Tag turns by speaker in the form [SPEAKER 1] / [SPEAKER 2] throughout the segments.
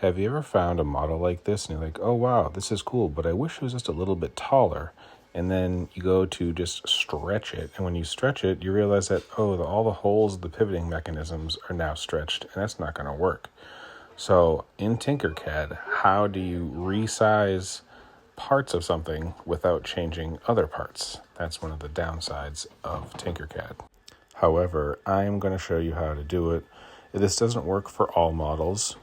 [SPEAKER 1] Have you ever found a model like this and you're like, oh wow, this is cool, but I wish it was just a little bit taller? And then you go to just stretch it. And when you stretch it, you realize that, all the holes of the pivoting mechanisms are now stretched, and that's not going to work. So in TinkerCAD, how do you resize parts of something without changing other parts? That's one of the downsides of TinkerCAD. However, I'm going to show you how to do it. This doesn't work for all models,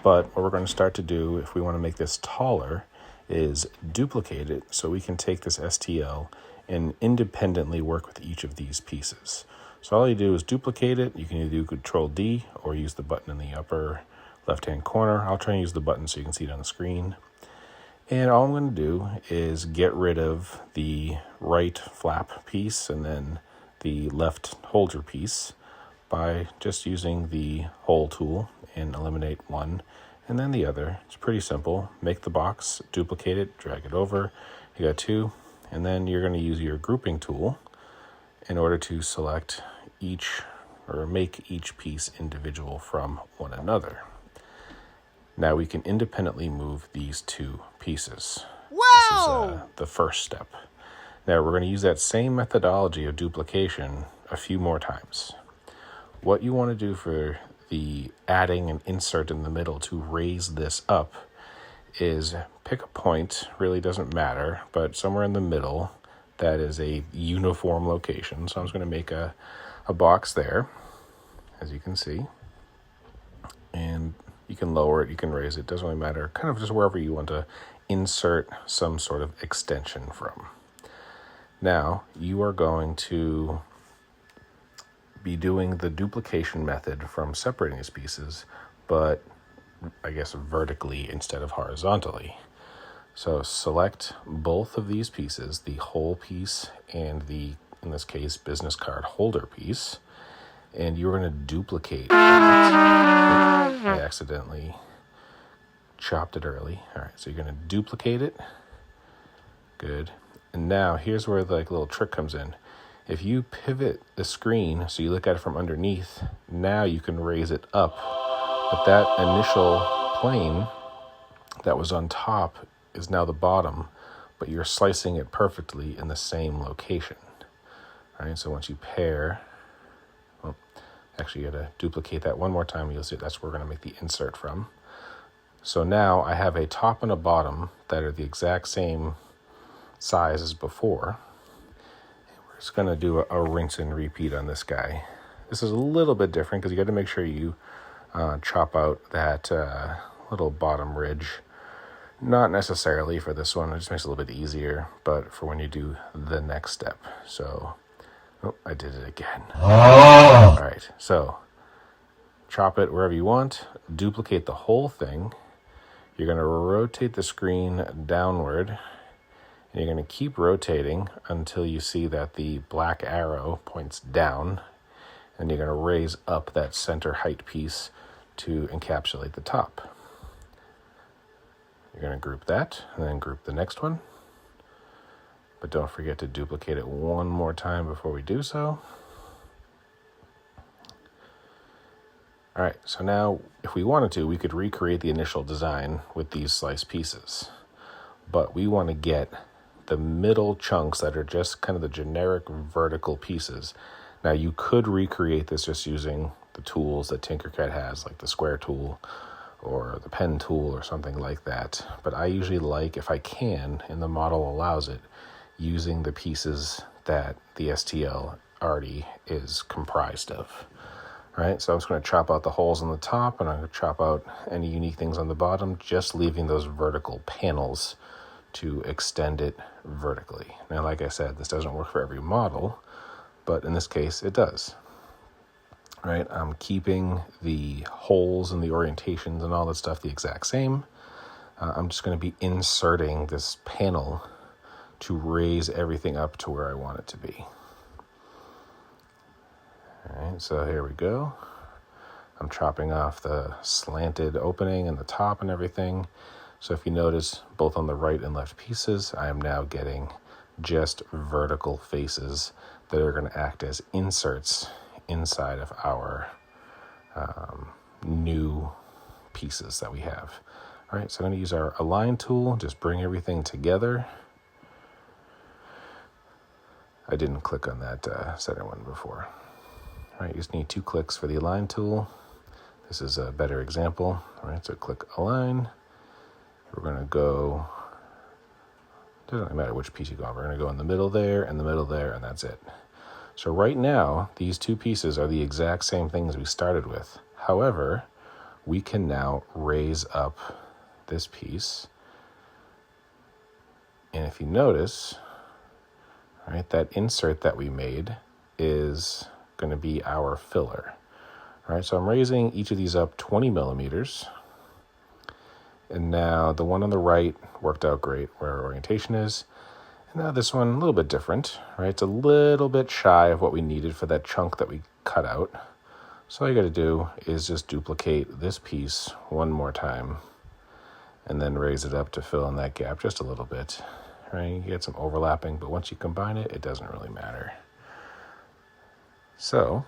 [SPEAKER 1] but what we're going to start to do if we want to make this taller is duplicate it so we can take this STL and independently work with each of these pieces. So all you do is duplicate it. You can either do Control D or use the button in the upper left-hand corner. I'll try and use the button so you can see it on the screen. And all I'm going to do is get rid of the right flap piece and then the left holder piece by just using the hole tool and eliminate one and then the other. It's pretty simple. Make the box, duplicate it, drag it over. You got two, and then you're going to use your grouping tool in order to select each or make each piece individual from one another. Now we can independently move these two pieces.
[SPEAKER 2] Whoa!
[SPEAKER 1] This is the first step. Now we're going to use that same methodology of duplication a few more times. What you want to do for the adding an insert in the middle to raise this up is pick a point, really doesn't matter, but somewhere in the middle that is a uniform location. So I'm just going to make a box there, as you can see. And you can lower it, you can raise it, doesn't really matter. Kind of just wherever you want to insert some sort of extension from. Now, you are going to be doing the duplication method from separating these pieces, but I guess vertically instead of horizontally. So select both of these pieces, the whole piece and the, in this case, business card holder piece, and you're going to duplicate that. I accidentally chopped it early. All right, so you're going to duplicate it. Good. And now here's where the little trick comes in. If you pivot the screen so you look at it from underneath, now you can raise it up. But that initial plane that was on top is now the bottom, but you're slicing it perfectly in the same location. All right, so once you pair, actually you gotta duplicate that one more time. You'll see that's where we're gonna make the insert from. So now I have a top and a bottom that are the exact same size as before. We're just going to do a rinse and repeat on this guy. This is a little bit different because you got to make sure you chop out that little bottom ridge. Not necessarily for this one, it just makes it a little bit easier, but for when you do the next step. So, I did it again. All right, so chop it wherever you want, duplicate the whole thing. You're going to rotate the screen downward, and you're going to keep rotating until you see that the black arrow points down, and you're going to raise up that center height piece to encapsulate the top. You're going to group that, and then group the next one. But don't forget to duplicate it one more time before we do so. All right, so now if we wanted to, we could recreate the initial design with these sliced pieces. But we want to get the middle chunks that are just kind of the generic vertical pieces. Now you could recreate this just using the tools that TinkerCAD has, like the square tool or the pen tool or something like that. But I usually like, if I can, and the model allows it, using the pieces that the STL already is comprised of. All right, so I'm just going to chop out the holes on the top, and I'm going to chop out any unique things on the bottom, just leaving those vertical panels to extend it vertically. Now, like I said, this doesn't work for every model, but in this case, it does. All right, I'm keeping the holes and the orientations and all that stuff the exact same. I'm just going to be inserting this panel to raise everything up to where I want it to be. All right, so here we go. I'm chopping off the slanted opening and the top and everything. So if you notice, both on the right and left pieces, I am now getting just vertical faces that are going to act as inserts inside of our new pieces that we have. All right, so I'm going to use our align tool, just bring everything together. I didn't click on that center one before. All right, you just need 2 clicks for the align tool. This is a better example. All right, so click align. We're going to go, doesn't really matter which piece you go on. We're going to go in the middle there, and the middle there, and that's it. So right now, these 2 pieces are the exact same things we started with. However, we can now raise up this piece. And if you notice, right, that insert that we made is going to be our filler. All right, so I'm raising each of these up 20 millimeters. And now the one on the right worked out great where our orientation is. And now this one, a little bit different, right? It's a little bit shy of what we needed for that chunk that we cut out. So all you got to do is just duplicate this piece one more time and then raise it up to fill in that gap just a little bit, right? You get some overlapping, but once you combine it, it doesn't really matter. So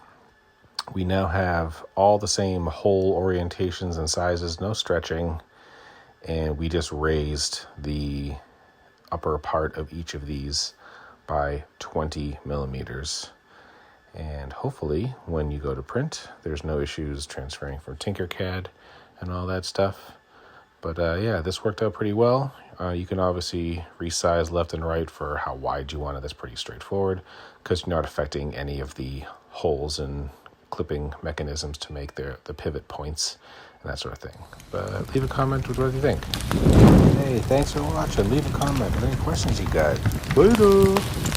[SPEAKER 1] we now have all the same hole orientations and sizes, no stretching, and we just raised the upper part of each of these by 20 millimeters. And hopefully when you go to print, there's no issues transferring from TinkerCAD and all that stuff. But yeah, this worked out pretty well. You can obviously resize left and right for how wide you want it. That's pretty straightforward because you're not affecting any of the holes and clipping mechanisms to make the pivot points and that sort of thing. But leave a comment with what you think. Hey, thanks for watching. Leave a comment with any questions you got. Later.